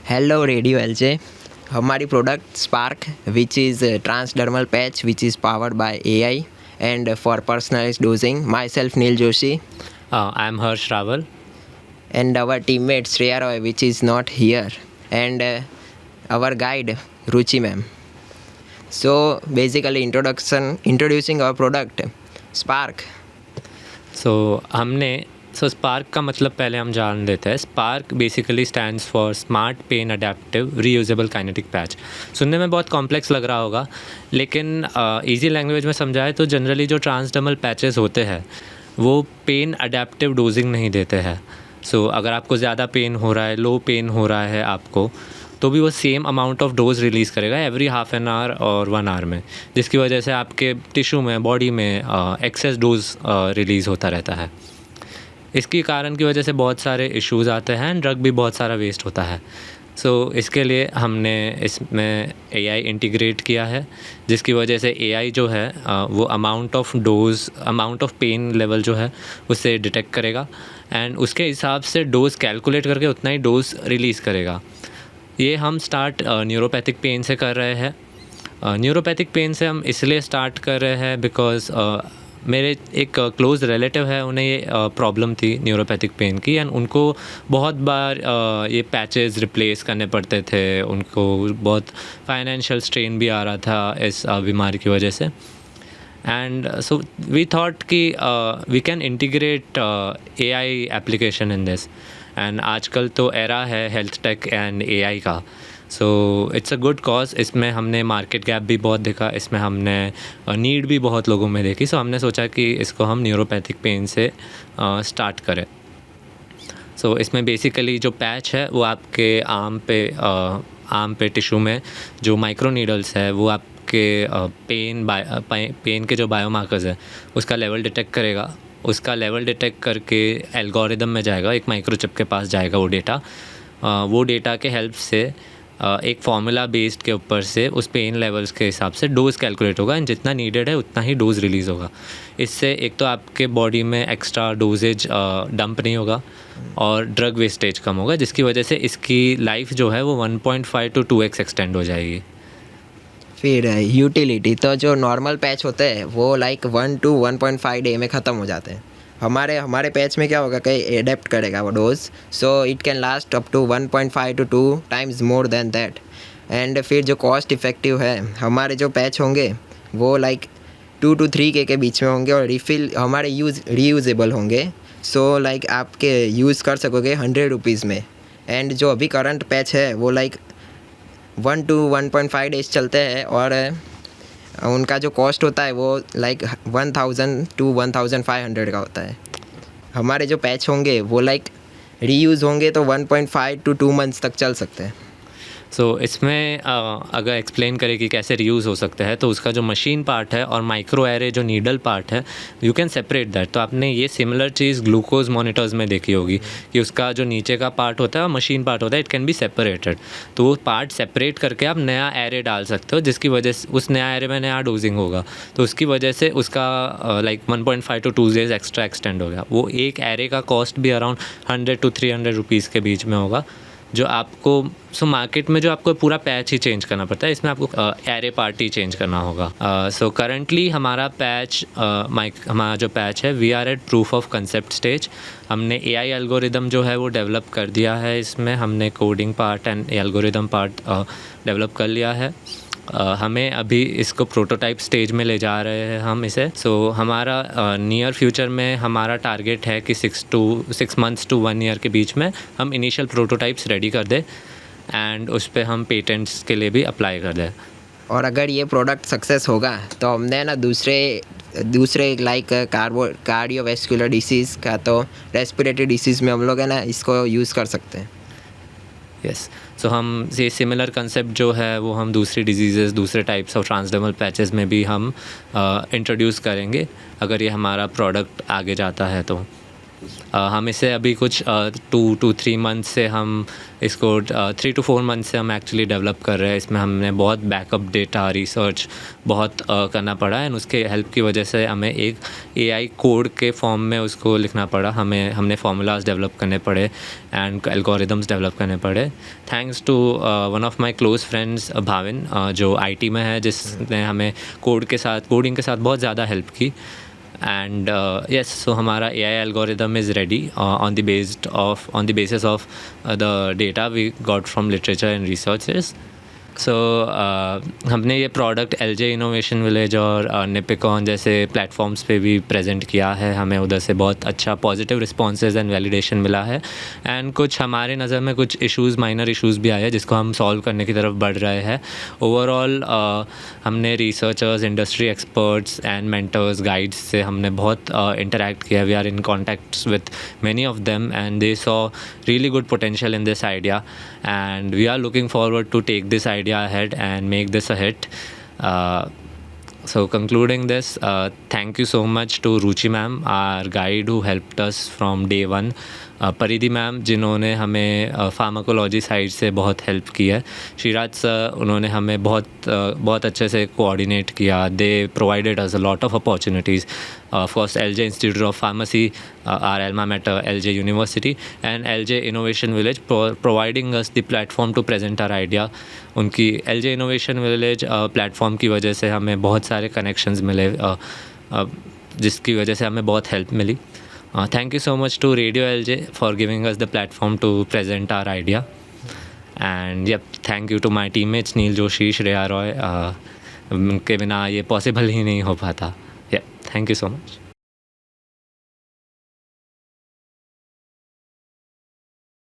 Hello Radio LJ. हमारी product spark which is transdermal patch which is powered by AI and for personalized dosing. Myself Neil Joshi I'm Harsh Raval. and our teammate Shreya Roy which is not here, and our guide Ruchi ma'am. So basically introducing our product Spark. So Spark का मतलब पहले हम जान लेते हैं. Spark basically stands for smart pen adaptive reusable kinetic patch. सुनने में बहुत कॉम्प्लेक्स लग रहा होगा, लेकिन इजी लैंग्वेज में समझाए तो जनरली जो ट्रांसडर्मल पैचेस होते हैं वो पेन अडेप्टिव डोजिंग नहीं देते हैं. सो अगर आपको ज़्यादा पेन हो रहा है, लो पेन हो रहा है आपको, तो भी वो same amount of dose release करेगा एवरी हाफ एन आवर और 1 आवर में, जिसकी वजह से आपके टिश्यू में, बॉडी में एक्सेस डोज रिलीज़ होता रहता है. इसकी कारण की वजह से बहुत सारे इश्यूज़ आते हैं एंड ड्रग भी बहुत सारा वेस्ट होता है. सो इसके लिए हमने इसमें AI इंटीग्रेट किया है, जिसकी वजह से AI जो है वो अमाउंट ऑफ पेन लेवल जो है उससे डिटेक्ट करेगा एंड उसके हिसाब से डोज कैलकुलेट करके उतना ही डोज रिलीज़ करेगा. ये हम स्टार्ट न्यूरोपैथिक पेन से कर रहे हैं. न्यूरोपैथिक पेन से हम इसलिए स्टार्ट कर रहे हैं बिकॉज़ मेरे एक क्लोज़ रिलेटिव है, उन्हें ये प्रॉब्लम थी न्यूरोपैथिक पेन की एंड उनको बहुत बार ये पैचेस रिप्लेस करने पड़ते थे. उनको बहुत फाइनेंशियल स्ट्रेन भी आ रहा था इस बीमारी की वजह से. एंड सो वी थॉट कि we can integrate AI application in this. And आजकल तो एरा है हेल्थ टेक एंड AI का. So it's a good cause. इसमें हमने मार्केट गैप भी बहुत देखा, इसमें हमने नीड भी बहुत लोगों में देखी. सो हमने सोचा कि इसको हम न्यूरोपैथिक पेन से स्टार्ट करें. सो इसमें बेसिकली जो पैच है वो आपके आर्म पे टिश्यू में जो माइक्रो नीडल्स है वो आपके पेन के जो बायोमार्कर्स है उसका लेवल डिटेक्ट करेगा. उसका लेवल डिटेक्ट करके एल्गोरिदम में जाएगा, एक माइक्रोचिप के पास जाएगा वो डेटा के हेल्प से एक फार्मूला बेस्ड के ऊपर से उस पेन लेवल्स के हिसाब से डोज़ कैलकुलेट होगा एंड जितना नीडेड है उतना ही डोज़ रिलीज़ होगा. इससे एक तो आपके बॉडी में एक्स्ट्रा डोजेज डंप नहीं होगा और ड्रग वेस्टेज कम होगा, जिसकी वजह से इसकी लाइफ जो है वो 1.5 to 2x एक्सटेंड हो जाएगी. फिर यूटिलिटी तो जो नॉर्मल पैच होते हैं वो लाइक 1 to 1.5 डे में ख़त्म हो जाते हैं. हमारे पैच में क्या होगा कि एडेप्ट करेगा वो dose, so it can last up to 1.5 to 2 times more than that. And फिर जो कॉस्ट इफ़ेक्टिव है, हमारे जो पैच होंगे वो लाइक 2 to 3K के बीच में होंगे और रिफ़िल हमारे रीयूजेबल होंगे. सो लाइक आपके यूज़ कर सकोगे 100 रुपीज़ में. एंड जो अभी करंट पैच है वो लाइक 1 to 1.5 डेज चलते हैं और उनका जो कॉस्ट होता है वो लाइक 1000 to 1500 का होता है. हमारे जो पैच होंगे वो लाइक रीयूज़ होंगे तो 1.5 to 2 मंथ्स तक चल सकते हैं. सो इसमें अगर एक्सप्लेन करें कि कैसे रीयूज़ हो सकता है, तो उसका जो मशीन पार्ट है और माइक्रो एरे जो नीडल पार्ट है, यू कैन सेपरेट दैट. तो आपने ये सिमिलर चीज़ ग्लूकोज मॉनिटर्स में देखी होगी कि उसका जो नीचे का पार्ट होता है और मशीन पार्ट होता है, इट कैन बी सेपरेटेड. तो वो पार्ट सेपरेट करके आप नया एरे डाल सकते हो, जिसकी वजह से उस नया एरे में नया डोजिंग होगा. तो उसकी वजह से उसका like 1.5 to 2 days extra extend हो गया. वो एक एरे का कॉस्ट भी अराउंड 100 to 300 रुपीज़ के बीच में होगा, जो आपको मार्केट में जो आपको पूरा पैच ही चेंज करना पड़ता है, इसमें आपको एरे पार्ट ही चेंज करना होगा. सो करंटली हमारा जो पैच है we are at proof of concept stage. हमने AI एल्गोरिदम जो है वो डेवलप कर दिया है. इसमें हमने coding part and algorithm part develop कर लिया है. हमें अभी इसको प्रोटोटाइप स्टेज में ले जा रहे हैं हम इसे. सो हमारा नियर फ्यूचर में हमारा टारगेट है कि 6 months to 1 year के बीच में हम इनिशियल प्रोटोटाइप्स रेडी कर दें एंड उस पर हम पेटेंट्स के लिए भी अप्लाई कर दें. और अगर ये प्रोडक्ट सक्सेस होगा तो हमने ना दूसरे लाइक कार्डियोवैस्कुलर डिसीज़ का तो रेस्पिरेटरी डिसीज़ में हम लोग है ना इसको यूज़ कर सकते हैं. यस. सो हम ये सिमिलर कंसेप्ट जो है वो हम दूसरी डिजीज़ेस, दूसरे टाइप्स ऑफ ट्रांसडर्मल पैचेस में भी हम इंट्रोड्यूस करेंगे अगर ये हमारा प्रोडक्ट आगे जाता है तो. हम इसे अभी कुछ 2 to 3 मंथ से हम इसको 3 to 4 मंथ से हम एक्चुअली डेवलप कर रहे हैं। इसमें हमने बहुत बैकअप डेटा रिसर्च बहुत करना पड़ा एंड उसके हेल्प की वजह से हमें एक एआई कोड के फॉर्म में उसको लिखना पड़ा। हमने फार्मूलाज डेवलप करने पड़े एंड एल्गोरिदम्स डेवलप करने पड़े। Thanks to one of my close friends Bhavin, जो आईटी में है, जिसने हमें कोडिंग के साथ बहुत ज़्यादा हेल्प की। And yes, so हमारा AI algorithm is ready on the basis of the data we got from literature and researchers. सो हमने ये प्रोडक्ट LJ इनोवेशन विलेज और निपिकॉन जैसे प्लेटफॉर्म्स पे भी प्रेजेंट किया है। हमें उधर से बहुत अच्छा पॉजिटिव रिस्पॉन्सेज एंड वैलिडेशन मिला है एंड कुछ हमारे नज़र में कुछ माइनर इश्यूज़ भी आए हैं जिसको हम सॉल्व करने की तरफ बढ़ रहे हैं। ओवरऑल हमने researchers, industry experts and mentors, guides से हमने बहुत इंटरेक्ट किया। We are in contacts with many of them and they saw really good potential in this idea and we are looking forward to take this idea ahead and make this a hit. So concluding this, thank you so much to Ruchi ma'am, our guide who helped us from day one. परिधि ma'am, जिन्होंने हमें pharmacology side से बहुत help की है। Shriraj sir, उन्होंने हमें बहुत अच्छे से कोऑर्डिनेट किया। दे provided us a lot of opportunities. Of course, LJ Institute of Pharmacy, our alma mater, LJ University, and LJ Innovation Village, providing us the platform to present our idea. उनकी LJ Innovation Village platform की वजह से हमें बहुत सारे connections मिले, जिसकी वजह से हमें बहुत हेल्प मिली। Thank you so much to Radio LJ for giving us the platform to present our idea. And yep, thank you to my teammates Neil Joshi, Shreya Roy. उनके बिना ये पॉसिबल ही नहीं हो पाता। Thank you so much.